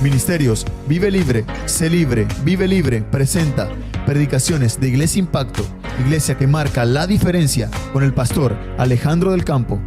Ministerios Vive Libre, Sé Libre, Vive Libre presenta predicaciones de Iglesia Impacto, iglesia que marca la diferencia, con el pastor Alejandro del Campo.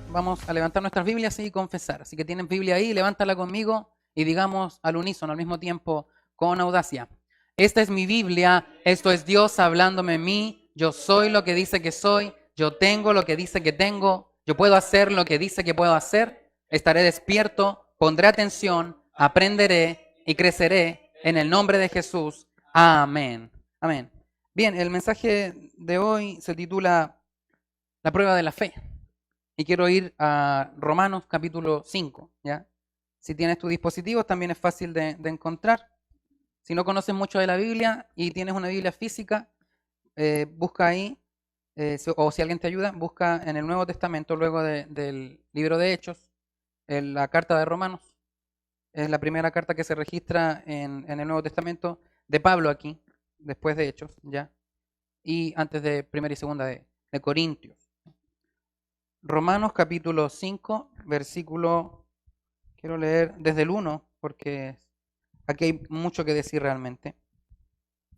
Vamos a levantar nuestras Biblias y confesar. Así que tienen Biblia ahí, levántala conmigo y digamos al unísono, al mismo tiempo, con audacia: esta es mi Biblia, esto es Dios hablándome a mí, yo soy lo que dice que soy, yo tengo lo que dice que tengo, yo puedo hacer lo que dice que puedo hacer, estaré despierto, pondré atención, aprenderé y creceré en el nombre de Jesús. Amén. Amén. Bien, el mensaje de hoy se titula La prueba de la fe. Y quiero ir a Romanos capítulo 5, ¿ya? Si tienes tus dispositivos también es fácil de encontrar. Si no conoces mucho de la Biblia y tienes una Biblia física, busca ahí, o si alguien te ayuda, busca en el Nuevo Testamento, luego del libro de Hechos, en la carta de Romanos. Es la primera carta que se registra en el Nuevo Testamento de Pablo aquí, después de Hechos, ¿ya? Y antes de primera y segunda de Corintios. Romanos capítulo 5, versículo, quiero leer desde el 1, porque aquí hay mucho que decir realmente.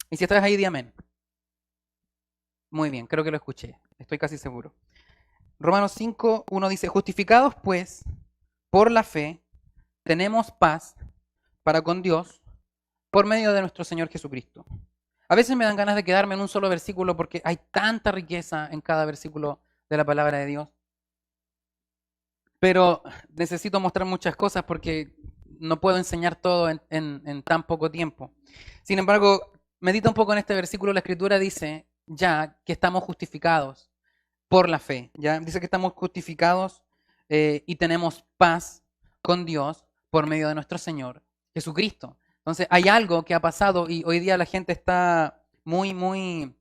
Y si estás ahí, di amén. Muy bien, creo que lo escuché, estoy casi seguro. Romanos 5, 1 dice: justificados pues por la fe, tenemos paz para con Dios por medio de nuestro Señor Jesucristo. A veces me dan ganas de quedarme en un solo versículo porque hay tanta riqueza en cada versículo de la palabra de Dios. Pero necesito mostrar muchas cosas porque no puedo enseñar todo en tan poco tiempo. Sin embargo, medita un poco en este versículo. La Escritura dice ya que estamos justificados por la fe. ¿Ya? Dice que estamos justificados y tenemos paz con Dios por medio de nuestro Señor Jesucristo. Entonces hay algo que ha pasado y hoy día la gente está muy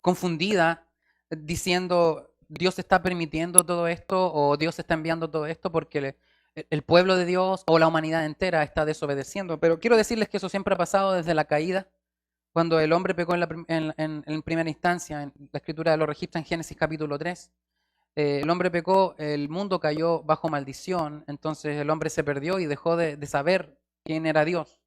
confundida diciendo: Dios está permitiendo todo esto o Dios está enviando todo esto porque el pueblo de Dios o la humanidad entera está desobedeciendo. Pero quiero decirles que eso siempre ha pasado desde la caída, cuando el hombre pecó en primera instancia. La Escritura lo registra en Génesis capítulo 3. El hombre pecó, el mundo cayó bajo maldición, entonces el hombre se perdió y dejó de saber quién era Dios.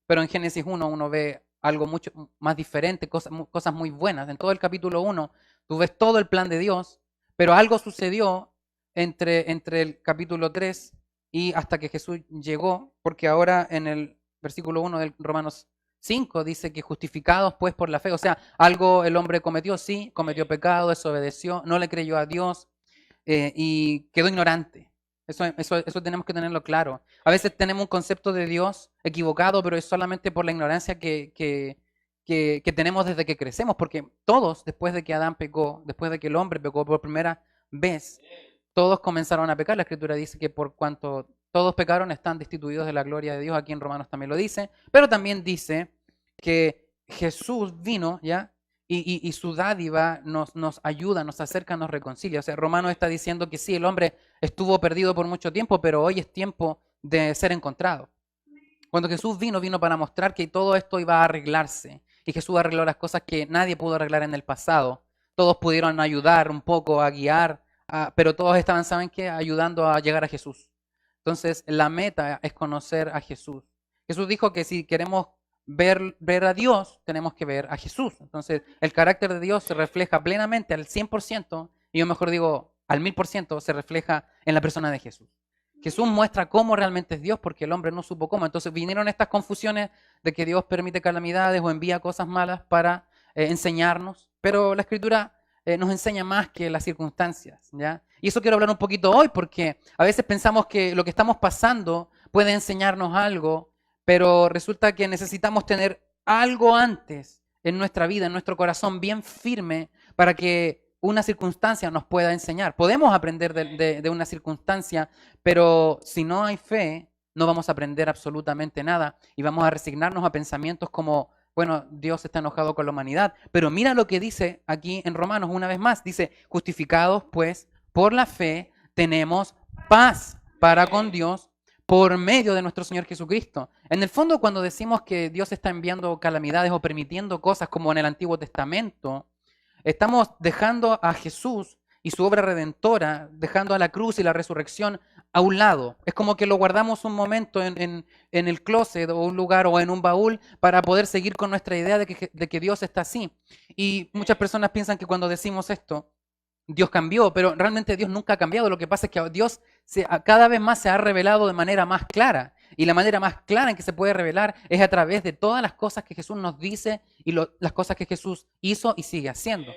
Pero en Génesis 1 uno ve algo mucho más diferente, cosas muy buenas. En todo el capítulo 1 tú ves todo el plan de Dios, pero algo sucedió entre el capítulo 3 y hasta que Jesús llegó, porque ahora en el versículo 1 del Romanos 5 dice que justificados pues por la fe. O sea, algo el hombre cometió, sí, cometió pecado, desobedeció, no le creyó a Dios y quedó ignorante. Eso tenemos que tenerlo claro. A veces tenemos un concepto de Dios equivocado, pero es solamente por la ignorancia que tenemos desde que crecemos, porque todos, después de que Adán pecó, después de que el hombre pecó por primera vez, todos comenzaron a pecar. La Escritura dice que por cuanto todos pecaron, están destituidos de la gloria de Dios. Aquí en Romanos también lo dice, pero también dice que Jesús vino, ¿ya? Y su dádiva nos ayuda, nos acerca, nos reconcilia. O sea, Romanos está diciendo que sí, el hombre estuvo perdido por mucho tiempo, pero hoy es tiempo de ser encontrado. Cuando Jesús vino para mostrar que todo esto iba a arreglarse. Y Jesús arregló las cosas que nadie pudo arreglar en el pasado. Todos pudieron ayudar un poco, a guiar, pero todos estaban, ¿saben qué?, ayudando a llegar a Jesús. Entonces, la meta es conocer a Jesús. Jesús dijo que si queremos ver a Dios, tenemos que ver a Jesús. Entonces, el carácter de Dios se refleja plenamente al 100%, y yo mejor digo al 1000%, se refleja en la persona de Jesús. Jesús muestra cómo realmente es Dios porque el hombre no supo cómo. Entonces vinieron estas confusiones de que Dios permite calamidades o envía cosas malas para enseñarnos, pero la Escritura nos enseña más que las circunstancias, ¿ya? Y eso quiero hablar un poquito hoy porque a veces pensamos que lo que estamos pasando puede enseñarnos algo, pero resulta que necesitamos tener algo antes en nuestra vida, en nuestro corazón bien firme para que una circunstancia nos pueda enseñar. Podemos aprender de una circunstancia, pero si no hay fe, no vamos a aprender absolutamente nada y vamos a resignarnos a pensamientos como: bueno, Dios está enojado con la humanidad. Pero mira lo que dice aquí en Romanos una vez más. Dice: justificados pues por la fe tenemos paz para con Dios por medio de nuestro Señor Jesucristo. En el fondo, cuando decimos que Dios está enviando calamidades o permitiendo cosas como en el Antiguo Testamento, estamos dejando a Jesús y su obra redentora, dejando a la cruz y la resurrección a un lado. Es como que lo guardamos un momento en el closet o un lugar o en un baúl para poder seguir con nuestra idea de que Dios está así. Y muchas personas piensan que cuando decimos esto, Dios cambió, pero realmente Dios nunca ha cambiado. Lo que pasa es que Dios cada vez más se ha revelado de manera más clara. Y la manera más clara en que se puede revelar es a través de todas las cosas que Jesús nos dice y las cosas que Jesús hizo y sigue haciendo.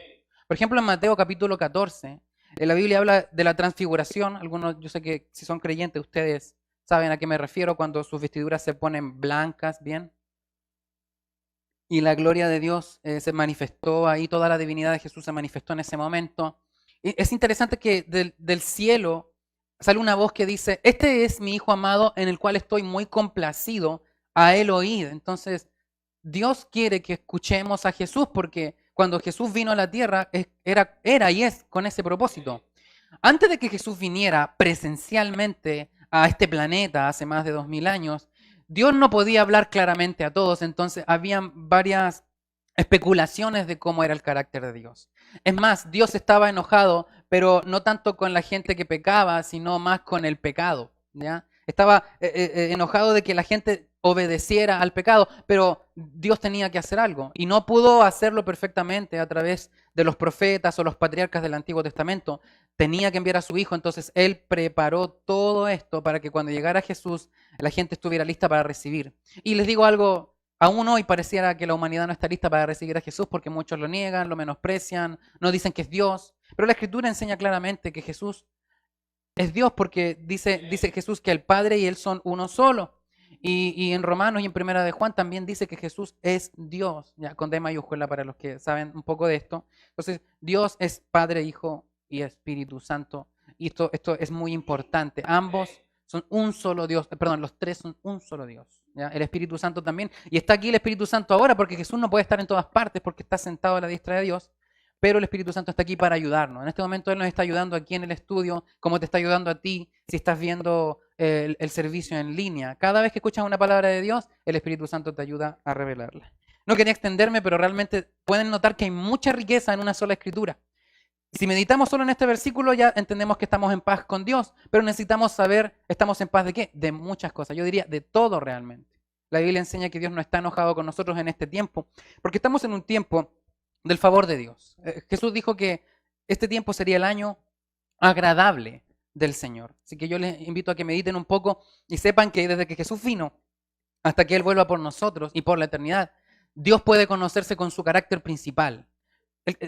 Por ejemplo, en Mateo capítulo 14, la Biblia habla de la transfiguración. Algunos, yo sé que si son creyentes, ustedes saben a qué me refiero cuando sus vestiduras se ponen blancas, ¿bien? Y la gloria de Dios se manifestó ahí, toda la divinidad de Jesús se manifestó en ese momento. Es interesante que del cielo sale una voz que dice, este es mi Hijo amado en el cual estoy muy complacido, a él oíd. Entonces, Dios quiere que escuchemos a Jesús porque cuando Jesús vino a la tierra era y es con ese propósito. Antes de que Jesús viniera presencialmente a este planeta hace más de 2000 años, Dios no podía hablar claramente a todos, entonces habían varias especulaciones de cómo era el carácter de Dios. Es más, Dios estaba enojado, pero no tanto con la gente que pecaba, sino más con el pecado, ¿ya? Estaba enojado de que la gente obedeciera al pecado, pero Dios tenía que hacer algo y no pudo hacerlo perfectamente a través de los profetas o los patriarcas del Antiguo Testamento. Tenía que enviar a su Hijo, entonces Él preparó todo esto para que cuando llegara Jesús la gente estuviera lista para recibir. Y les digo algo, aún hoy pareciera que la humanidad no está lista para recibir a Jesús porque muchos lo niegan, lo menosprecian, no dicen que es Dios, pero la Escritura enseña claramente que Jesús es Dios porque dice Jesús que el Padre y Él son uno solo. Y en Romanos y en Primera de Juan también dice que Jesús es Dios, ya con D mayúscula para los que saben un poco de esto. Entonces, Dios es Padre, Hijo y Espíritu Santo. Y esto es muy importante. Ambos son un solo Dios, perdón, los tres son un solo Dios. ¿Ya? El Espíritu Santo también. Y está aquí el Espíritu Santo ahora porque Jesús no puede estar en todas partes porque está sentado a la diestra de Dios. Pero el Espíritu Santo está aquí para ayudarnos. En este momento Él nos está ayudando aquí en el estudio, como te está ayudando a ti si estás viendo el servicio en línea. Cada vez que escuchas una palabra de Dios, el Espíritu Santo te ayuda a revelarla. No quería extenderme, pero realmente pueden notar que hay mucha riqueza en una sola escritura. Si meditamos solo en este versículo, ya entendemos que estamos en paz con Dios, pero necesitamos saber, ¿estamos en paz de qué? De muchas cosas. Yo diría de todo realmente. La Biblia enseña que Dios no está enojado con nosotros en este tiempo, porque estamos en un tiempo del favor de Dios. Jesús dijo que este tiempo sería el año agradable del Señor. Así que yo les invito a que mediten un poco y sepan que desde que Jesús vino hasta que Él vuelva por nosotros y por la eternidad, Dios puede conocerse con su carácter principal.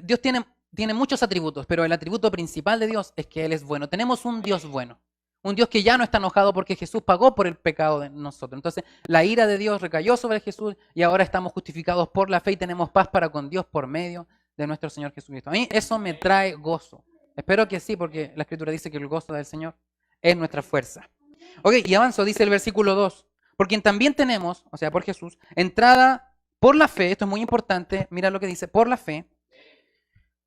Dios tiene muchos atributos, pero el atributo principal de Dios es que Él es bueno. Tenemos un Dios bueno. Un Dios que ya no está enojado porque Jesús pagó por el pecado de nosotros. Entonces, la ira de Dios recayó sobre Jesús y ahora estamos justificados por la fe y tenemos paz para con Dios por medio de nuestro Señor Jesucristo. A mí eso me trae gozo. Espero que sí, porque la Escritura dice que el gozo del Señor es nuestra fuerza. Ok, y avanzo, dice el versículo 2. Por quien también tenemos, o sea, por Jesús, entrada por la fe, esto es muy importante, mira lo que dice, por la fe,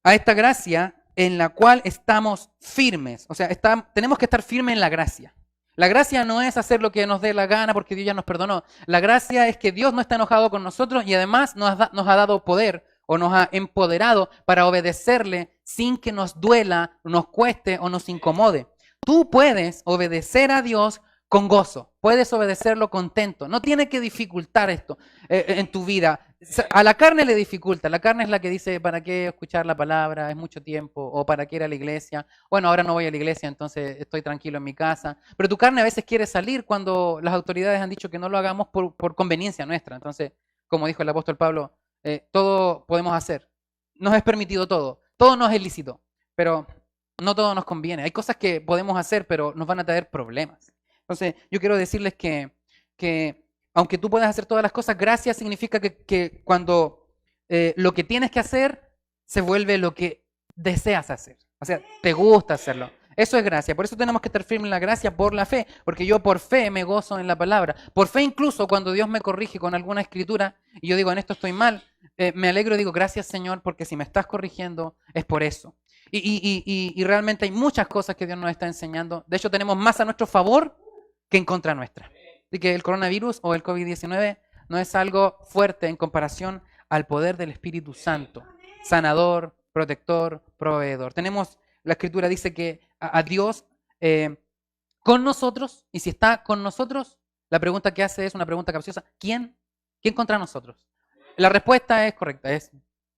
a esta gracia en la cual estamos firmes. O sea, tenemos que estar firmes en la gracia. La gracia no es hacer lo que nos dé la gana porque Dios ya nos perdonó. La gracia es que Dios no está enojado con nosotros y además nos ha dado poder o nos ha empoderado para obedecerle sin que nos duela, nos cueste o nos incomode. Tú puedes obedecer a Dios con gozo, puedes obedecerlo contento. No tiene que dificultar esto en tu vida. A la carne le dificulta. La carne es la que dice, ¿para qué escuchar la palabra? Es mucho tiempo. O ¿para qué ir a la iglesia? Bueno, ahora no voy a la iglesia, entonces estoy tranquilo en mi casa. Pero tu carne a veces quiere salir cuando las autoridades han dicho que no lo hagamos por conveniencia nuestra. Entonces, como dijo el apóstol Pablo, todo podemos hacer. Nos es permitido todo. Todo nos es lícito, pero no todo nos conviene. Hay cosas que podemos hacer, pero nos van a traer problemas. Entonces, yo quiero decirles que aunque tú puedas hacer todas las cosas, gracia significa que cuando lo que tienes que hacer se vuelve lo que deseas hacer. O sea, te gusta hacerlo. Eso es gracia. Por eso tenemos que estar firmes en la gracia por la fe, porque yo por fe me gozo en la palabra. Por fe incluso cuando Dios me corrige con alguna escritura y yo digo, en esto estoy mal, me alegro y digo, gracias Señor, porque si me estás corrigiendo es por eso. Y realmente hay muchas cosas que Dios nos está enseñando. De hecho, tenemos más a nuestro favor que en contra nuestra. Así que el coronavirus o el COVID-19 no es algo fuerte en comparación al poder del Espíritu Santo, sanador, protector, proveedor. Tenemos la Escritura dice que a Dios con nosotros, y si está con nosotros, la pregunta que hace es una pregunta capciosa. ¿Quién? ¿Quién contra nosotros? La respuesta es correcta, es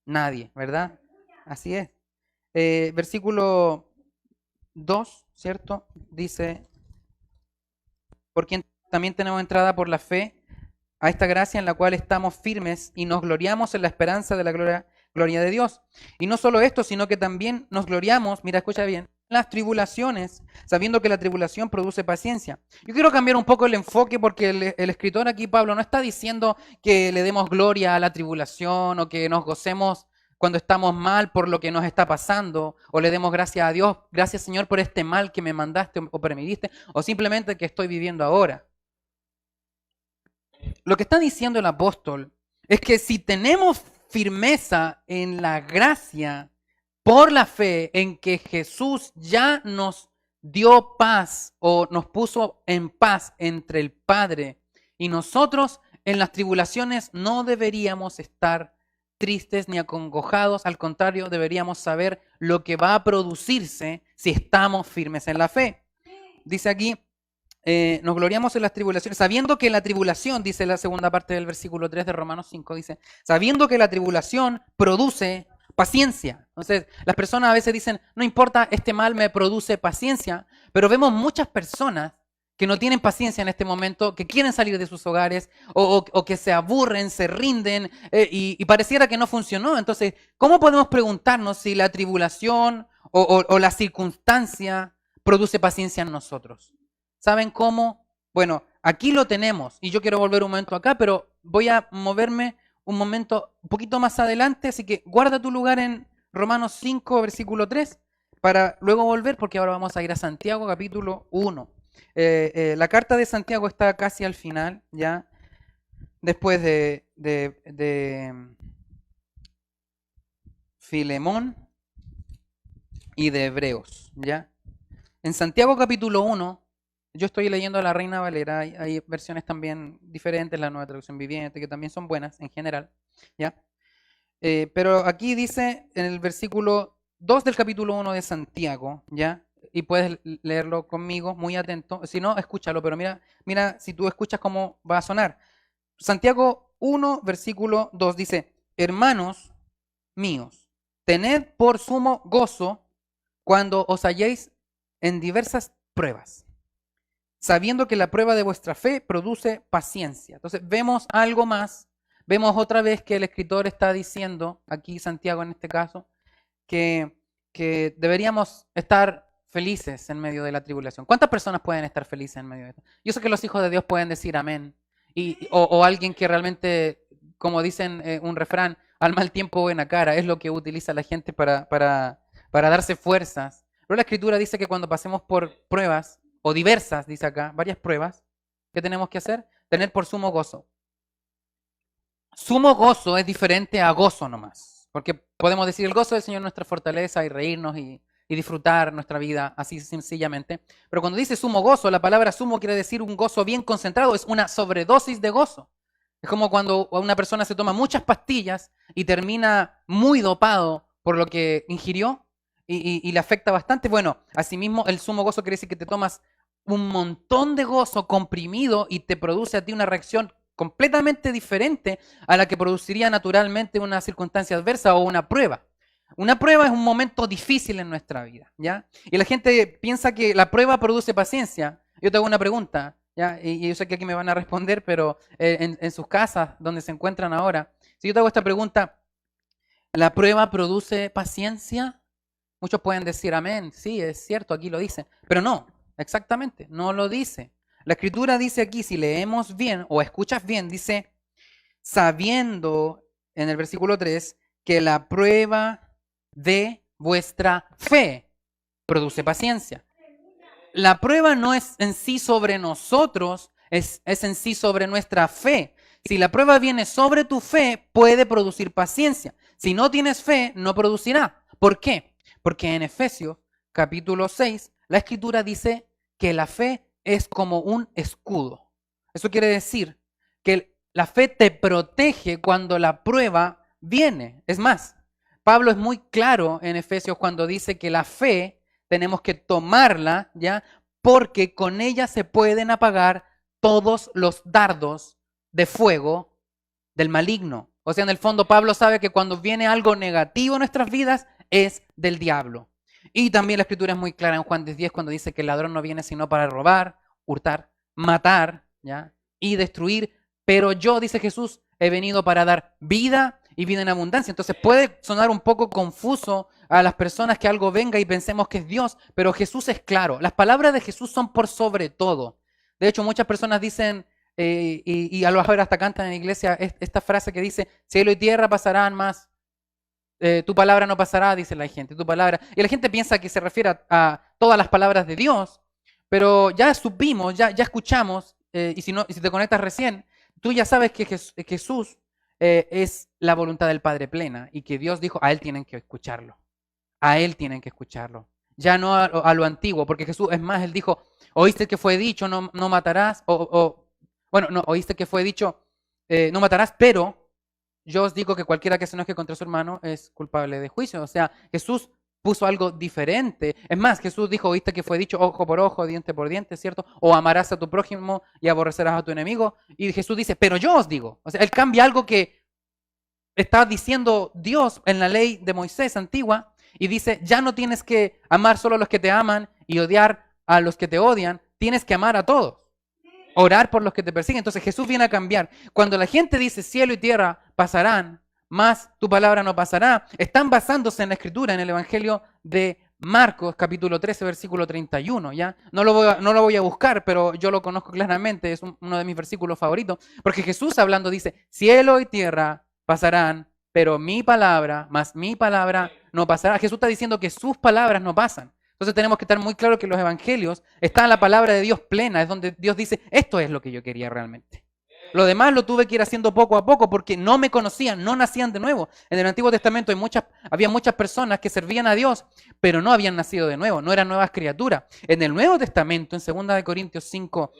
nadie, ¿verdad? Así es. Versículo 2, ¿cierto? Dice, por quien también tenemos entrada por la fe a esta gracia en la cual estamos firmes y nos gloriamos en la esperanza de la gloria de Dios. Y no solo esto, sino que también nos gloriamos, mira, escucha bien, en las tribulaciones, sabiendo que la tribulación produce paciencia. Yo quiero cambiar un poco el enfoque porque el escritor aquí, Pablo, no está diciendo que le demos gloria a la tribulación o que nos gocemos cuando estamos mal por lo que nos está pasando, o le demos gracias a Dios, gracias Señor por este mal que me mandaste o permitiste, o simplemente que estoy viviendo ahora. Lo que está diciendo el apóstol es que si tenemos firmeza en la gracia por la fe en que Jesús ya nos dio paz o nos puso en paz entre el Padre y nosotros, en las tribulaciones no deberíamos estar tristes ni acongojados, al contrario, deberíamos saber lo que va a producirse si estamos firmes en la fe. Dice aquí, nos gloriamos en las tribulaciones, sabiendo que la tribulación, dice la segunda parte del versículo 3 de Romanos 5, dice, sabiendo que la tribulación produce paciencia. Entonces, las personas a veces dicen, no importa, este mal me produce paciencia, pero vemos muchas personas que no tienen paciencia en este momento, que quieren salir de sus hogares o que se aburren, se rinden y pareciera que no funcionó. Entonces, ¿cómo podemos preguntarnos si la tribulación o la circunstancia produce paciencia en nosotros? ¿Saben cómo? Bueno, aquí lo tenemos y yo quiero volver un momento acá, pero voy a moverme un momento un poquito más adelante, así que guarda tu lugar en Romanos 5, versículo 3, para luego volver porque ahora vamos a ir a Santiago, capítulo 1. La carta de Santiago está casi al final, ya, después de Filemón y de Hebreos, ya. En Santiago capítulo 1, yo estoy leyendo la Reina Valera, hay versiones también diferentes, la Nueva Traducción Viviente, que también son buenas en general, ¿ya? Pero aquí dice en el versículo 2 del capítulo 1 de Santiago, ¿ya? Y puedes leerlo conmigo, muy atento. Si no, escúchalo, pero mira si tú escuchas cómo va a sonar. Santiago 1, versículo 2 dice, hermanos míos, tened por sumo gozo cuando os halléis en diversas pruebas, sabiendo que la prueba de vuestra fe produce paciencia. Entonces vemos algo más, vemos otra vez que el escritor está diciendo, aquí Santiago en este caso, que deberíamos estar felices en medio de la tribulación. ¿Cuántas personas pueden estar felices en medio de esto? Yo sé que los hijos de Dios pueden decir amén, o alguien que realmente, como dicen un refrán, al mal tiempo buena cara, es lo que utiliza la gente para darse fuerzas. Pero la Escritura dice que cuando pasemos por pruebas, o diversas, dice acá, varias pruebas, ¿qué tenemos que hacer? Tener por sumo gozo. Sumo gozo es diferente a gozo nomás, porque podemos decir el gozo del Señor es nuestra fortaleza y reírnos y disfrutar nuestra vida así sencillamente. Pero cuando dice sumo gozo, la palabra sumo quiere decir un gozo bien concentrado, es una sobredosis de gozo. Es como cuando una persona se toma muchas pastillas y termina muy dopado por lo que ingirió y le afecta bastante. Bueno, asimismo el sumo gozo quiere decir que te tomas un montón de gozo comprimido y te produce a ti una reacción completamente diferente a la que produciría naturalmente una circunstancia adversa o una prueba. Una prueba es un momento difícil en nuestra vida, ¿ya? Y la gente piensa que la prueba produce paciencia. Yo te hago una pregunta, ¿ya? Y yo sé que aquí me van a responder, pero en sus casas, donde se encuentran ahora, si yo te hago esta pregunta, ¿la prueba produce paciencia? Muchos pueden decir amén, sí, es cierto, aquí lo dice, pero no, exactamente, no lo dice. La Escritura dice aquí, si leemos bien o escuchas bien, dice, sabiendo, en el versículo 3, que la prueba de vuestra fe produce paciencia. La prueba no es en sí sobre nosotros, es en sí sobre nuestra fe. Si la prueba viene sobre tu fe, puede producir paciencia. Si no tienes fe, no producirá. ¿Por qué? Porque en Efesios capítulo 6, la Escritura dice que la fe es como un escudo. Eso quiere decir que la fe te protege cuando la prueba viene. Es más, Pablo es muy claro en Efesios cuando dice que la fe tenemos que tomarla, ¿ya? Porque con ella se pueden apagar todos los dardos de fuego del maligno. O sea, en el fondo Pablo sabe que cuando viene algo negativo en nuestras vidas es del diablo. Y también la escritura es muy clara en Juan 10 cuando dice que el ladrón no viene sino para robar, hurtar, matar, ¿ya? Y destruir. Pero yo, dice Jesús, he venido para dar vida y vida en abundancia. Entonces puede sonar un poco confuso a las personas que algo venga y pensemos que es Dios, pero Jesús es claro. Las palabras de Jesús son por sobre todo. De hecho, muchas personas dicen, y a lo mejor hasta cantan en la iglesia esta frase que dice, cielo y tierra pasarán más, tu palabra no pasará, dice la gente, tu palabra. Y la gente piensa que se refiere a todas las palabras de Dios, pero ya supimos, ya escuchamos, y si te conectas recién, tú ya sabes que Jesús es la voluntad del Padre plena y que Dios dijo, a Él tienen que escucharlo. A Él tienen que escucharlo. Ya no a lo antiguo, porque Jesús, es más, Él dijo, oíste que fue dicho, no matarás, bueno, no, oíste que fue dicho, no matarás, pero yo os digo que cualquiera que se enoje contra su hermano es culpable de juicio. O sea, Jesús puso algo diferente. Es más, Jesús dijo, oíste que fue dicho ojo por ojo, diente por diente, ¿cierto? O amarás a tu prójimo y aborrecerás a tu enemigo. Y Jesús dice, pero yo os digo. O sea, Él cambia algo que está diciendo Dios en la ley de Moisés antigua y dice, ya no tienes que amar solo a los que te aman y odiar a los que te odian, tienes que amar a todos. Orar por los que te persiguen. Entonces Jesús viene a cambiar. Cuando la gente dice cielo y tierra pasarán, más tu palabra no pasará, están basándose en la escritura, en el Evangelio de Marcos, capítulo 13, versículo 31, ¿ya? No lo voy a buscar, pero yo lo conozco claramente, es uno de mis versículos favoritos, porque Jesús hablando dice, cielo y tierra pasarán, pero mi palabra, más mi palabra no pasará. Jesús está diciendo que sus palabras no pasan. Entonces tenemos que estar muy claros que en los evangelios está la palabra de Dios plena, es donde Dios dice, esto es lo que yo quería realmente. Lo demás lo tuve que ir haciendo poco a poco porque no me conocían, no nacían de nuevo. En el Antiguo Testamento había muchas personas que servían a Dios, pero no habían nacido de nuevo, no eran nuevas criaturas. En el Nuevo Testamento, en 2 Corintios 5,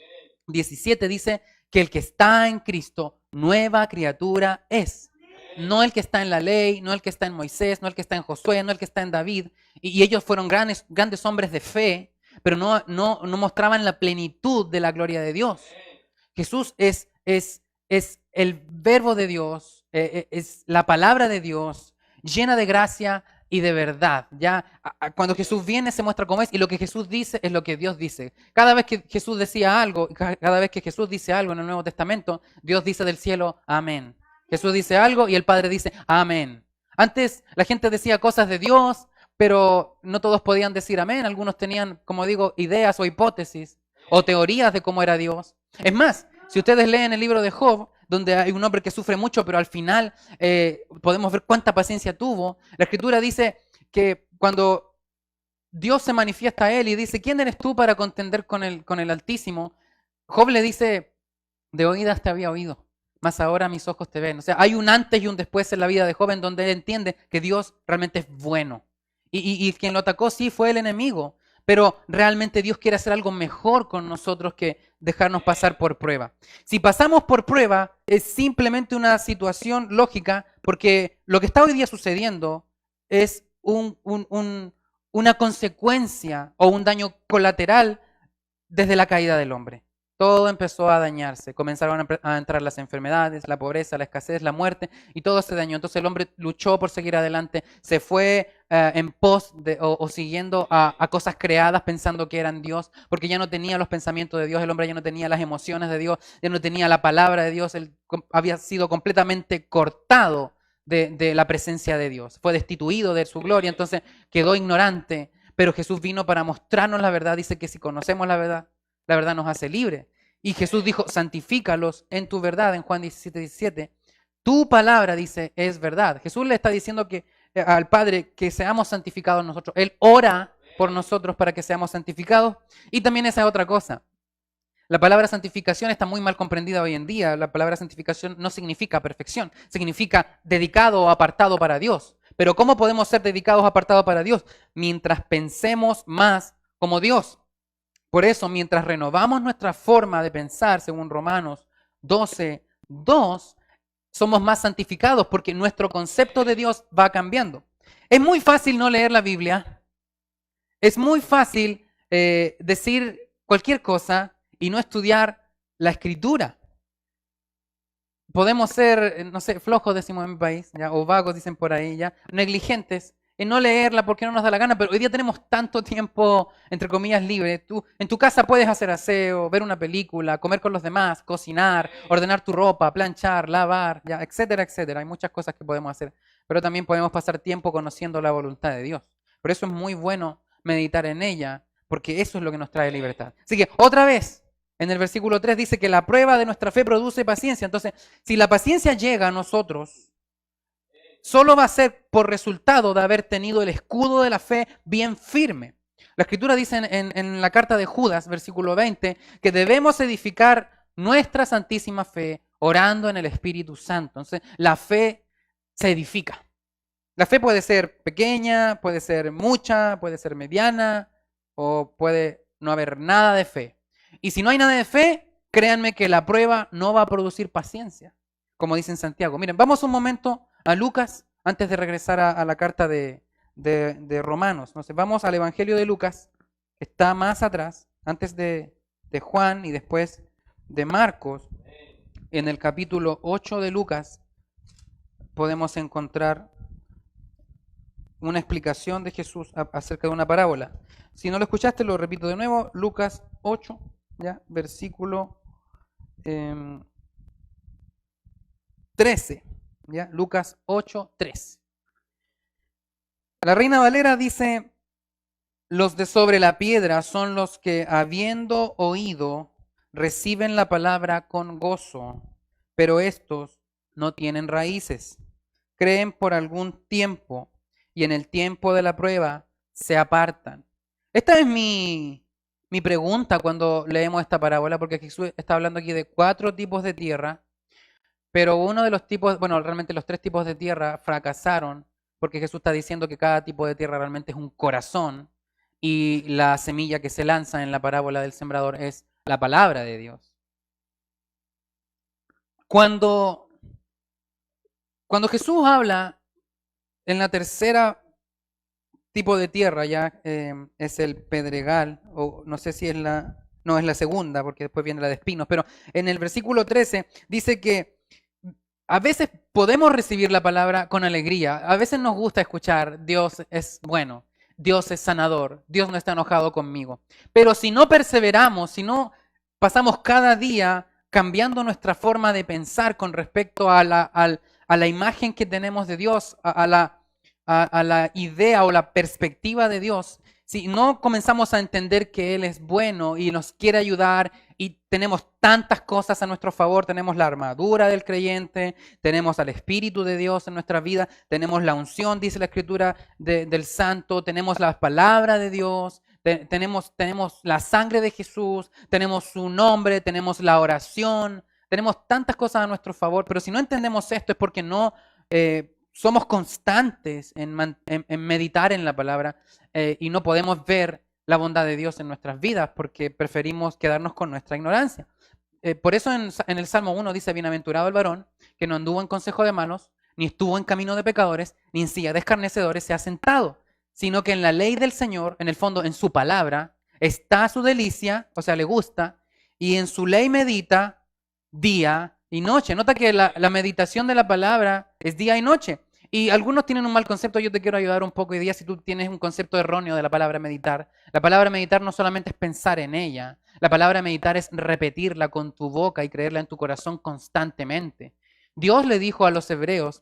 17, dice que el que está en Cristo, nueva criatura es. No el que está en la ley, no el que está en Moisés, no el que está en Josué, no el que está en David. Y ellos fueron grandes hombres de fe, pero no mostraban la plenitud de la gloria de Dios. Jesús es el verbo de Dios, es la palabra de Dios, llena de gracia y de verdad. Ya cuando Jesús viene se muestra cómo es y lo que Jesús dice es lo que Dios dice. Cada vez que Jesús decía algo, cada vez que Jesús dice algo en el Nuevo Testamento, Dios dice del cielo, amén. Jesús dice algo y el Padre dice, amén. Antes la gente decía cosas de Dios, pero no todos podían decir amén. Algunos tenían, como digo, ideas o hipótesis o teorías de cómo era Dios. Es más, si ustedes leen el libro de Job, donde hay un hombre que sufre mucho, pero al final podemos ver cuánta paciencia tuvo, la Escritura dice que cuando Dios se manifiesta a él y dice, ¿quién eres tú para contender con el Altísimo? Job le dice, de oídas te había oído, mas ahora mis ojos te ven. O sea, hay un antes y un después en la vida de Job en donde él entiende que Dios realmente es bueno. Y quien lo atacó sí fue el enemigo, pero realmente Dios quiere hacer algo mejor con nosotros que dejarnos pasar por prueba. Si pasamos por prueba es simplemente una situación lógica porque lo que está hoy día sucediendo es una consecuencia o un daño colateral desde la caída del hombre. Todo empezó a dañarse, comenzaron a entrar las enfermedades, la pobreza, la escasez, la muerte, y todo se dañó. Entonces el hombre luchó por seguir adelante, se fue en pos o siguiendo a cosas creadas pensando que eran Dios, porque ya no tenía los pensamientos de Dios, el hombre ya no tenía las emociones de Dios, ya no tenía la palabra de Dios, él había sido completamente cortado de la presencia de Dios, fue destituido de su gloria, entonces quedó ignorante, pero Jesús vino para mostrarnos la verdad, dice que si conocemos la verdad nos hace libre. Y Jesús dijo, santifícalos en tu verdad, en Juan 17, 17. Tu palabra, dice, es verdad. Jesús le está diciendo al Padre que seamos santificados nosotros. Él ora por nosotros para que seamos santificados. Y también esa es otra cosa. La palabra santificación está muy mal comprendida hoy en día. La palabra santificación no significa perfección, significa dedicado o apartado para Dios. Pero ¿cómo podemos ser dedicados o apartados para Dios? Mientras pensemos más como Dios. Por eso, mientras renovamos nuestra forma de pensar, según Romanos 12, 2, somos más santificados porque nuestro concepto de Dios va cambiando. Es muy fácil no leer la Biblia. Es muy fácil decir cualquier cosa y no estudiar la Escritura. Podemos ser, no sé, flojos, decimos en mi país, ¿ya? O vagos, dicen por ahí, ¿ya? Negligentes en no leerla porque no nos da la gana, pero hoy día tenemos tanto tiempo, entre comillas, libre. Tú en tu casa puedes hacer aseo, ver una película, comer con los demás, cocinar, ordenar tu ropa, planchar, lavar, ¿ya? Etcétera, etcétera. Hay muchas cosas que podemos hacer, pero también podemos pasar tiempo conociendo la voluntad de Dios. Por eso es muy bueno meditar en ella, porque eso es lo que nos trae libertad. Así que, otra vez, en el versículo 3 dice que la prueba de nuestra fe produce paciencia. Entonces, si la paciencia llega a nosotros, solo va a ser por resultado de haber tenido el escudo de la fe bien firme. La Escritura dice en la carta de Judas, versículo 20, que debemos edificar nuestra santísima fe orando en el Espíritu Santo. Entonces, la fe se edifica. La fe puede ser pequeña, puede ser mucha, puede ser mediana, o puede no haber nada de fe. Y si no hay nada de fe, créanme que la prueba no va a producir paciencia, como dice en Santiago. Miren, vamos un momento a Lucas antes de regresar a la carta de Romanos. Entonces, vamos al Evangelio de Lucas, que está más atrás, antes de Juan y después de Marcos. En el capítulo 8 de Lucas podemos encontrar una explicación de Jesús acerca de una parábola. Si no lo escuchaste, lo repito de nuevo. Lucas 8, ¿ya? Versículo 13. ¿Ya? Lucas 8, 13. La Reina Valera dice: los de sobre la piedra son los que, habiendo oído, reciben la palabra con gozo, pero estos no tienen raíces. Creen por algún tiempo y en el tiempo de la prueba se apartan. Esta es mi pregunta cuando leemos esta parábola, porque Jesús está hablando aquí de 4 tipos de tierra, pero uno de los tipos, bueno, realmente los 3 tipos de tierra fracasaron, porque Jesús está diciendo que cada tipo de tierra realmente es un corazón, y la semilla que se lanza en la parábola del sembrador es la palabra de Dios. Cuando Jesús habla en la tercera tipo de tierra, ya es el pedregal, o no sé si es no es la segunda, porque después viene la de espinos, pero en el versículo 13 dice que a veces podemos recibir la palabra con alegría, a veces nos gusta escuchar: Dios es bueno, Dios es sanador, Dios no está enojado conmigo. Pero si no perseveramos, si no pasamos cada día cambiando nuestra forma de pensar con respecto a la imagen que tenemos de Dios, a la idea o la perspectiva de Dios, si no comenzamos a entender que Él es bueno y nos quiere ayudar, y tenemos tantas cosas a nuestro favor, tenemos la armadura del creyente, tenemos al Espíritu de Dios en nuestra vida, tenemos la unción, dice la Escritura, del Santo, tenemos la palabra de Dios, tenemos la sangre de Jesús, tenemos su nombre, tenemos la oración, tenemos tantas cosas a nuestro favor, pero si no entendemos esto es porque no somos constantes en meditar en la palabra y no podemos ver la bondad de Dios en nuestras vidas porque preferimos quedarnos con nuestra ignorancia. Por eso en el Salmo 1 dice: bienaventurado el varón que no anduvo en consejo de malos, ni estuvo en camino de pecadores, ni en silla de escarnecedores se ha sentado, sino que en la ley del Señor, en el fondo en su palabra, está su delicia, o sea, le gusta, y en su ley medita día y noche. Nota que la meditación de la palabra es día y noche. Y algunos tienen un mal concepto, yo te quiero ayudar un poco hoy día si tú tienes un concepto erróneo de la palabra meditar. La palabra meditar no solamente es pensar en ella, la palabra meditar es repetirla con tu boca y creerla en tu corazón constantemente. Dios le dijo a los hebreos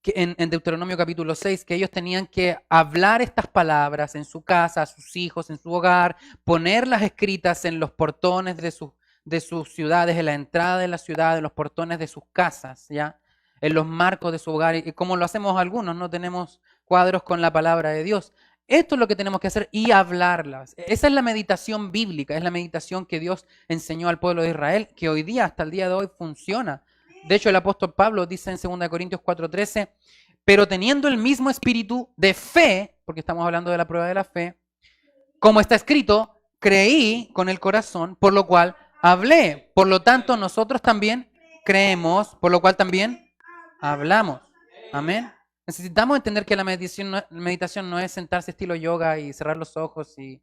que en Deuteronomio capítulo 6 que ellos tenían que hablar estas palabras en su casa, a sus hijos, en su hogar, ponerlas escritas en los portones de sus ciudades, en la entrada de la ciudad, en los portones de sus casas, ¿ya? En los marcos de su hogar, y como lo hacemos algunos, no tenemos cuadros con la palabra de Dios. Esto es lo que tenemos que hacer y hablarlas. Esa es la meditación bíblica, es la meditación que Dios enseñó al pueblo de Israel, que hoy día, hasta el día de hoy, funciona. De hecho, el apóstol Pablo dice en 2 Corintios 4:13, pero teniendo el mismo espíritu de fe, porque estamos hablando de la prueba de la fe, como está escrito, creí con el corazón, por lo cual hablé. Por lo tanto, nosotros también creemos, por lo cual también hablamos. Amén. Necesitamos entender que la meditación no es sentarse estilo yoga y cerrar los ojos y,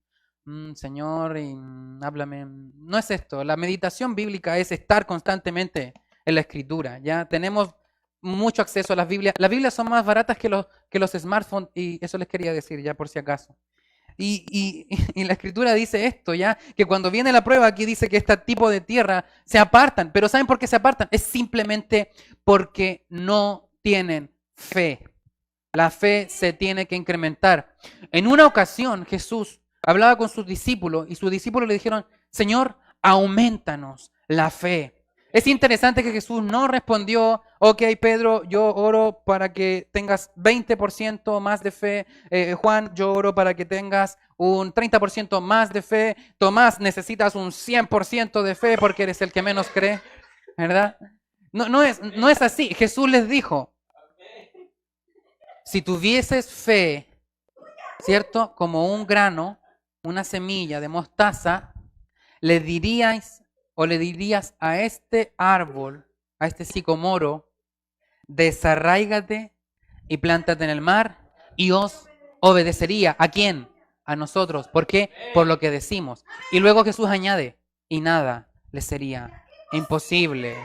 Señor, y háblame. No es esto. La meditación bíblica es estar constantemente en la escritura. Ya tenemos mucho acceso a las Biblias. Las Biblias son más baratas que los smartphones y eso les quería decir ya por si acaso. Y la escritura dice esto, ya, que cuando viene la prueba aquí dice que este tipo de tierra se apartan. Pero ¿saben por qué se apartan? Es simplemente porque no tienen fe. La fe se tiene que incrementar. En una ocasión Jesús hablaba con sus discípulos y sus discípulos le dijeron, Señor, aumentanos la fe. Es interesante que Jesús no respondió, ok, Pedro, yo oro para que tengas 20% más de fe. Juan, yo oro para que tengas un 30% más de fe. Tomás, necesitas un 100% de fe porque eres el que menos cree, ¿verdad? No es así. Jesús les dijo, si tuvieses fe, ¿cierto? Como un grano, una semilla de mostaza, le dirías a este árbol, a este sicomoro, desarráigate y plántate en el mar y os obedecería. ¿A quién? A nosotros. ¿Por qué? Por lo que decimos. Y luego Jesús añade, y nada le sería imposible.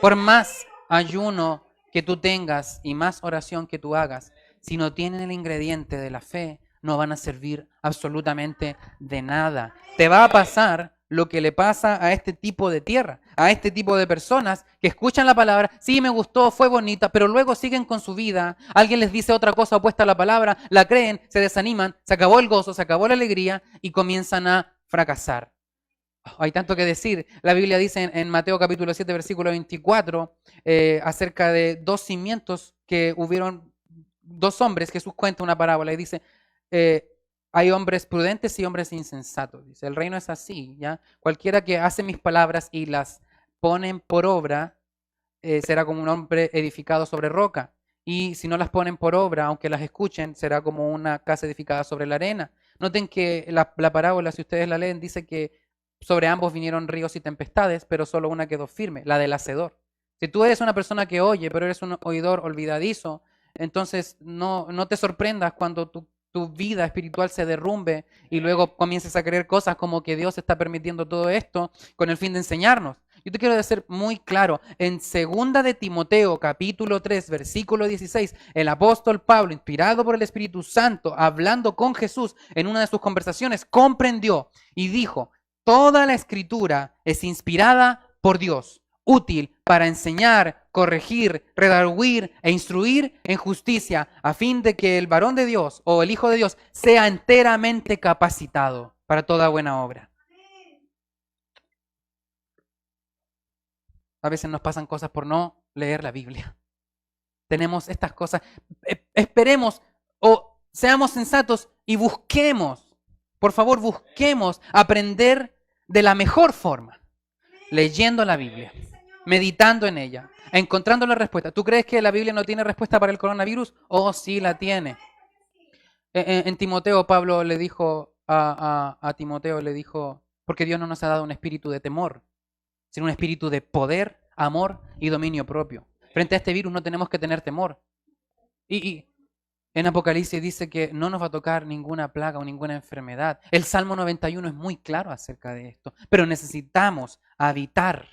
Por más ayuno que tú tengas y más oración que tú hagas, si no tienen el ingrediente de la fe, no van a servir absolutamente de nada. Te va a pasar lo que le pasa a este tipo de tierra, a este tipo de personas que escuchan la palabra, sí me gustó, fue bonita, pero luego siguen con su vida, alguien les dice otra cosa opuesta a la palabra, la creen, se desaniman, se acabó el gozo, se acabó la alegría y comienzan a fracasar. Hay tanto que decir. La Biblia dice en Mateo capítulo 7, versículo 24, acerca de dos cimientos que hubieron, dos hombres. Jesús cuenta una parábola y dice, hay hombres prudentes y hombres insensatos. Dice, el reino es así, ¿ya? Cualquiera que hace mis palabras y las ponen por obra, será como un hombre edificado sobre roca. Y si no las ponen por obra, aunque las escuchen, será como una casa edificada sobre la arena. Noten que la parábola, si ustedes la leen, dice que sobre ambos vinieron ríos y tempestades, pero solo una quedó firme, la del hacedor. Si tú eres una persona que oye, pero eres un oidor olvidadizo, entonces no te sorprendas cuando tu vida espiritual se derrumbe y luego comiences a creer cosas como que Dios está permitiendo todo esto con el fin de enseñarnos. Yo te quiero decir muy claro, en 2 de Timoteo capítulo 3 versículo 16, el apóstol Pablo, inspirado por el Espíritu Santo, hablando con Jesús en una de sus conversaciones, comprendió y dijo, toda la escritura es inspirada por Dios, útil para enseñar, corregir, redarguir e instruir en justicia, a fin de que el varón de Dios o el Hijo de Dios sea enteramente capacitado para toda buena obra. A veces nos pasan cosas por no leer la Biblia. Tenemos estas cosas. Esperemos o seamos sensatos y busquemos, por favor, busquemos aprender de la mejor forma, leyendo la Biblia, meditando en ella, encontrando la respuesta. ¿Tú crees que la Biblia no tiene respuesta para el coronavirus? Oh, sí la tiene. En Timoteo, Pablo le dijo a Timoteo, le dijo, porque Dios no nos ha dado un espíritu de temor, sino un espíritu de poder, amor y dominio propio. Frente a este virus no tenemos que tener temor. Y en Apocalipsis dice que no nos va a tocar ninguna plaga o ninguna enfermedad. El Salmo 91 es muy claro acerca de esto. Pero necesitamos habitar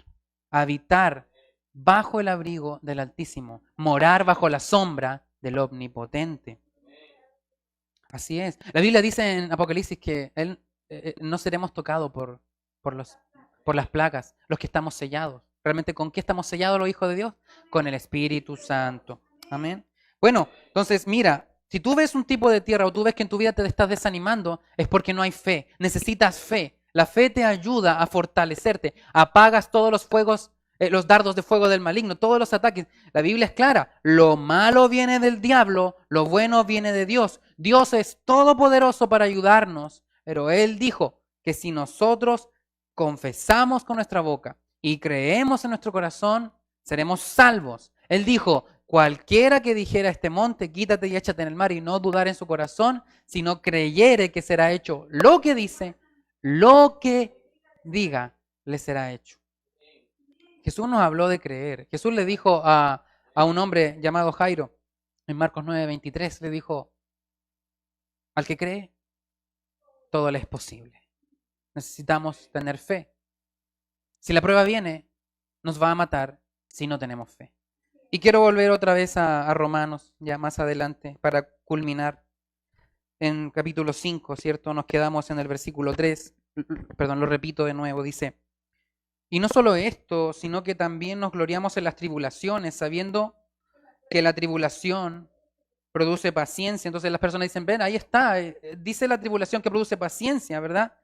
bajo el abrigo del Altísimo, morar bajo la sombra del Omnipotente. Así es. La Biblia dice en Apocalipsis que no seremos tocados por las plagas, los que estamos sellados. ¿Realmente con qué estamos sellados los hijos de Dios? Con el Espíritu Santo. Amén. Bueno, entonces mira, si tú ves un tipo de tierra o tú ves que en tu vida te estás desanimando, es porque no hay fe. Necesitas fe. La fe te ayuda a fortalecerte. Apagas todos los fuegos, los dardos de fuego del maligno, todos los ataques. La Biblia es clara. Lo malo viene del diablo, lo bueno viene de Dios. Dios es todopoderoso para ayudarnos, pero Él dijo que si nosotros confesamos con nuestra boca y creemos en nuestro corazón, seremos salvos. Él dijo, cualquiera que dijera a este monte, quítate y échate en el mar, y no dudar en su corazón, sino creyere que será hecho lo que dice, lo que diga, le será hecho. Jesús nos habló de creer. Jesús le dijo a un hombre llamado Jairo, En Marcos 9:23 le dijo, al que cree, todo le es posible. Necesitamos tener fe. Si la prueba viene, nos va a matar si no tenemos fe. Y quiero volver otra vez a Romanos, ya más adelante, para culminar en capítulo 5, ¿cierto? Nos quedamos en el versículo 3, perdón, lo repito de nuevo, dice, y no solo esto, sino que también nos gloriamos en las tribulaciones, sabiendo que la tribulación produce paciencia. Entonces las personas dicen, ven, ahí está, dice la tribulación que produce paciencia, ¿verdad?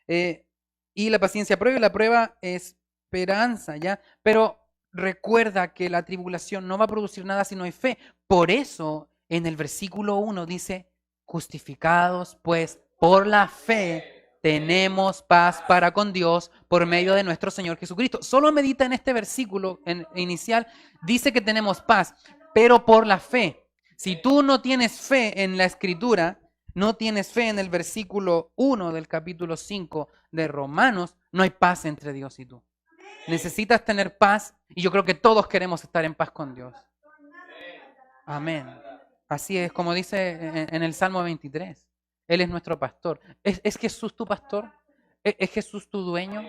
Y la paciencia prueba y la prueba esperanza, ¿ya? Pero recuerda que la tribulación no va a producir nada si no hay fe. Por eso en el versículo 1 dice, justificados pues por la fe tenemos paz para con Dios por medio de nuestro Señor Jesucristo. Solo medita en este versículo inicial, dice que tenemos paz, pero por la fe. Si tú no tienes fe en la Escritura, no tienes fe en el versículo 1 del capítulo 5 de Romanos, no hay paz entre Dios y tú. Necesitas tener paz y yo creo que todos queremos estar en paz con Dios. Amén. Así es, como dice en el Salmo 23. Él es nuestro pastor. ¿Es Jesús tu pastor? ¿Es Jesús tu dueño?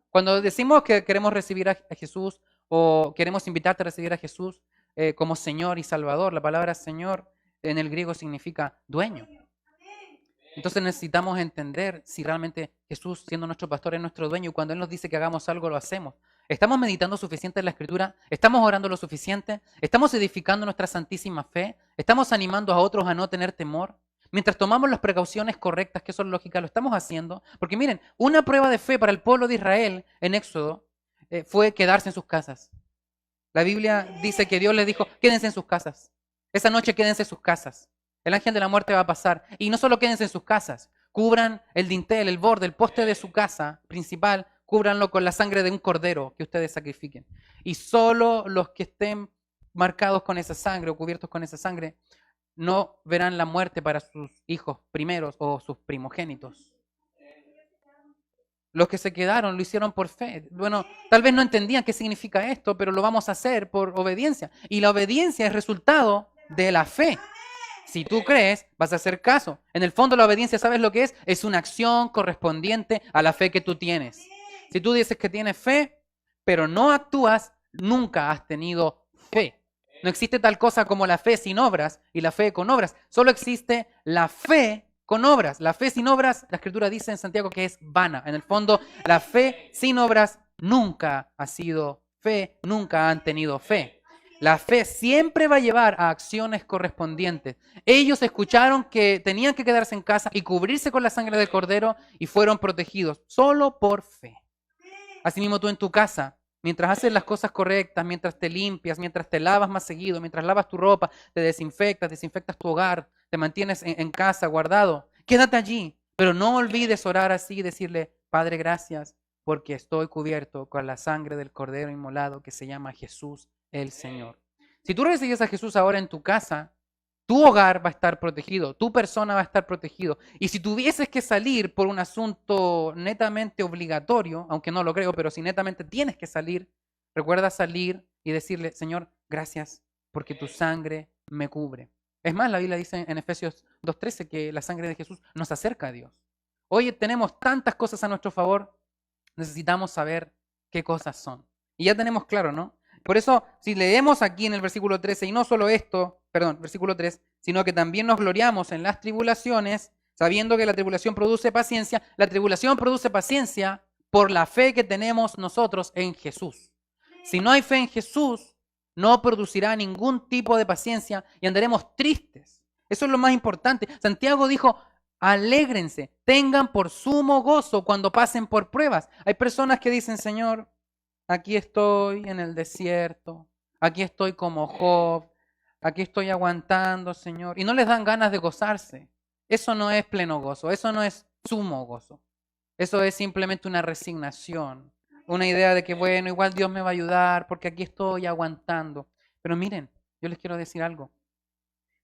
Cuando decimos que queremos recibir a Jesús o queremos invitarte a recibir a Jesús como Señor y Salvador, la palabra Señor en el griego significa dueño. Entonces necesitamos entender si realmente Jesús, siendo nuestro pastor, es nuestro dueño y cuando Él nos dice que hagamos algo, lo hacemos. ¿Estamos meditando suficiente en la Escritura? ¿Estamos orando lo suficiente? ¿Estamos edificando nuestra santísima fe? ¿Estamos animando a otros a no tener temor? Mientras tomamos las precauciones correctas, que son lógicas, lo estamos haciendo. Porque miren, una prueba de fe para el pueblo de Israel en Éxodo fue quedarse en sus casas. La Biblia dice que Dios les dijo, quédense en sus casas. Esa noche quédense en sus casas. El ángel de la muerte va a pasar. Y no solo quédense en sus casas, cubran el dintel, el borde, el poste de su casa principal, cúbranlo con la sangre de un cordero que ustedes sacrifiquen. Y solo los que estén marcados con esa sangre o cubiertos con esa sangre no verán la muerte para sus hijos primeros o sus primogénitos. Los que se quedaron lo hicieron por fe. Bueno, tal vez no entendían qué significa esto, pero lo vamos a hacer por obediencia. Y la obediencia es resultado de la fe. Si tú crees, vas a hacer caso. En el fondo la obediencia, ¿sabes lo que es? Es una acción correspondiente a la fe que tú tienes. Si tú dices que tienes fe, pero no actúas, nunca has tenido fe. No existe tal cosa como la fe sin obras y la fe con obras. Solo existe la fe con obras. La fe sin obras, la Escritura dice en Santiago que es vana. En el fondo, la fe sin obras nunca ha sido fe, nunca han tenido fe. La fe siempre va a llevar a acciones correspondientes. Ellos escucharon que tenían que quedarse en casa y cubrirse con la sangre del cordero y fueron protegidos solo por fe. Asimismo tú en tu casa, mientras haces las cosas correctas, mientras te limpias, mientras te lavas más seguido, mientras lavas tu ropa, te desinfectas tu hogar, te mantienes en casa guardado, quédate allí, pero no olvides orar así y decirle, Padre, gracias porque estoy cubierto con la sangre del cordero inmolado que se llama Jesús el Señor. Si tú recibes a Jesús ahora en tu casa, tu hogar va a estar protegido, tu persona va a estar protegido. Y si tuvieses que salir por un asunto netamente obligatorio, aunque no lo creo, pero si netamente tienes que salir, recuerda salir y decirle, Señor, gracias porque tu sangre me cubre. Es más, la Biblia dice en Efesios 2:13 que la sangre de Jesús nos acerca a Dios. Hoy tenemos tantas cosas a nuestro favor, necesitamos saber qué cosas son. Y ya tenemos claro, ¿no? Por eso, si leemos aquí en el versículo 13, y no solo esto, versículo 3, sino que también nos gloriamos en las tribulaciones, sabiendo que la tribulación produce paciencia, la tribulación produce paciencia por la fe que tenemos nosotros en Jesús. Si no hay fe en Jesús, no producirá ningún tipo de paciencia y andaremos tristes. Eso es lo más importante. Santiago dijo, alégrense, tengan por sumo gozo cuando pasen por pruebas. Hay personas que dicen, Señor, aquí estoy en el desierto, aquí estoy como Job, aquí estoy aguantando, Señor. Y no les dan ganas de gozarse. Eso no es pleno gozo, eso no es sumo gozo. Eso es simplemente una resignación, una idea de que, bueno, igual Dios me va a ayudar porque aquí estoy aguantando. Pero miren, yo les quiero decir algo.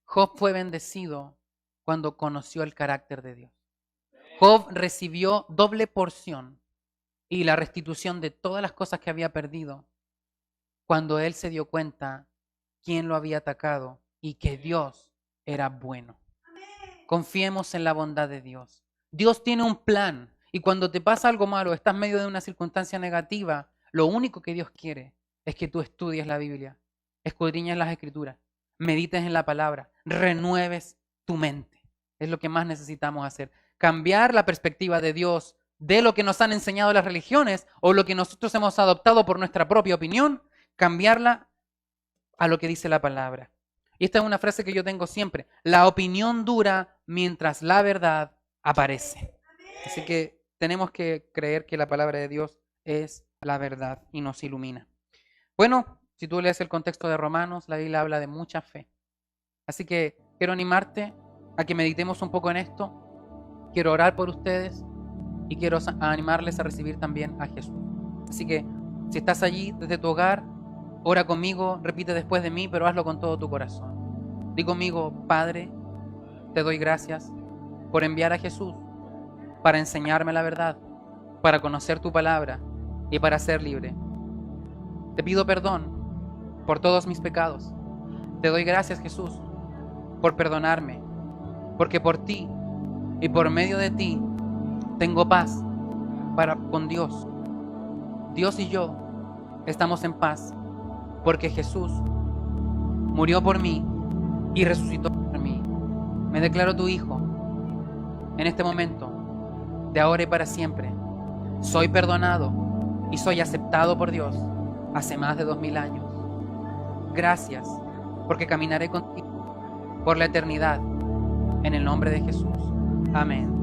Job fue bendecido cuando conoció el carácter de Dios. Job recibió doble porción y la restitución de todas las cosas que había perdido cuando él se dio cuenta quién lo había atacado y que Dios era bueno. Confiemos en la bondad de Dios. Dios tiene un plan y cuando te pasa algo malo, estás en medio de una circunstancia negativa, lo único que Dios quiere es que tú estudies la Biblia, escudriñes las Escrituras, medites en la palabra, renueves tu mente. Es lo que más necesitamos hacer. Cambiar la perspectiva de Dios de lo que nos han enseñado las religiones o lo que nosotros hemos adoptado por nuestra propia opinión, cambiarla a lo que dice la palabra. Y esta es una frase que yo tengo siempre. La opinión dura mientras la verdad aparece. Así que tenemos que creer que la palabra de Dios es la verdad y nos ilumina. Bueno, si tú lees el contexto de Romanos, la Biblia habla de mucha fe. Así que quiero animarte a que meditemos un poco en esto. Quiero orar por ustedes y quiero animarles a recibir también a Jesús. Así que si estás allí desde tu hogar, ora conmigo, repite después de mí, pero hazlo con todo tu corazón. Di conmigo: Padre, te doy gracias por enviar a Jesús para enseñarme la verdad, para conocer tu palabra y para ser libre. Te pido perdón por todos mis pecados. Te doy gracias, Jesús, por perdonarme, porque por ti y por medio de ti tengo paz con Dios. Dios y yo estamos en paz porque Jesús murió por mí y resucitó por mí. Me declaro tu hijo en este momento, de ahora y para siempre. Soy perdonado y soy aceptado por Dios hace más de 2000 años. Gracias porque caminaré contigo por la eternidad en el nombre de Jesús. Amén.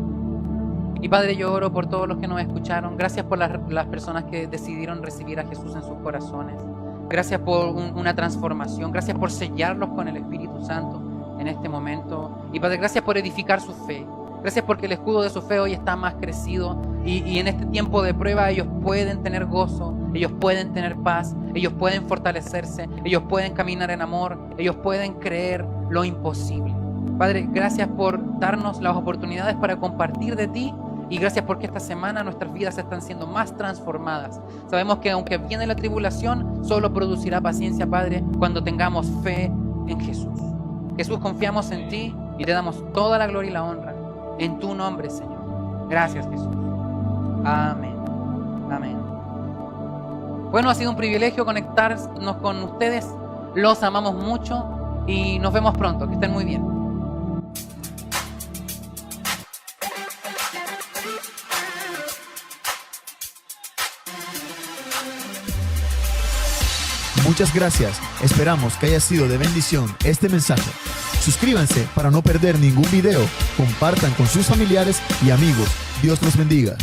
Y Padre, yo oro por todos los que nos escucharon. Gracias por las personas que decidieron recibir a Jesús en sus corazones. Gracias por una transformación. Gracias por sellarlos con el Espíritu Santo en este momento. Y Padre, gracias por edificar su fe. Gracias porque el escudo de su fe hoy está más crecido. Y en este tiempo de prueba ellos pueden tener gozo. Ellos pueden tener paz. Ellos pueden fortalecerse. Ellos pueden caminar en amor. Ellos pueden creer lo imposible. Padre, gracias por darnos las oportunidades para compartir de ti. Y gracias porque esta semana nuestras vidas están siendo más transformadas. Sabemos que aunque viene la tribulación, solo producirá paciencia, Padre, cuando tengamos fe en Jesús. Jesús, confiamos en ti y te damos toda la gloria y la honra. En tu nombre, Señor. Gracias, Jesús. Amén. Amén. Bueno, ha sido un privilegio conectarnos con ustedes. Los amamos mucho y nos vemos pronto. Que estén muy bien. Muchas gracias. Esperamos que haya sido de bendición este mensaje. Suscríbanse para no perder ningún video. Compartan con sus familiares y amigos. Dios los bendiga.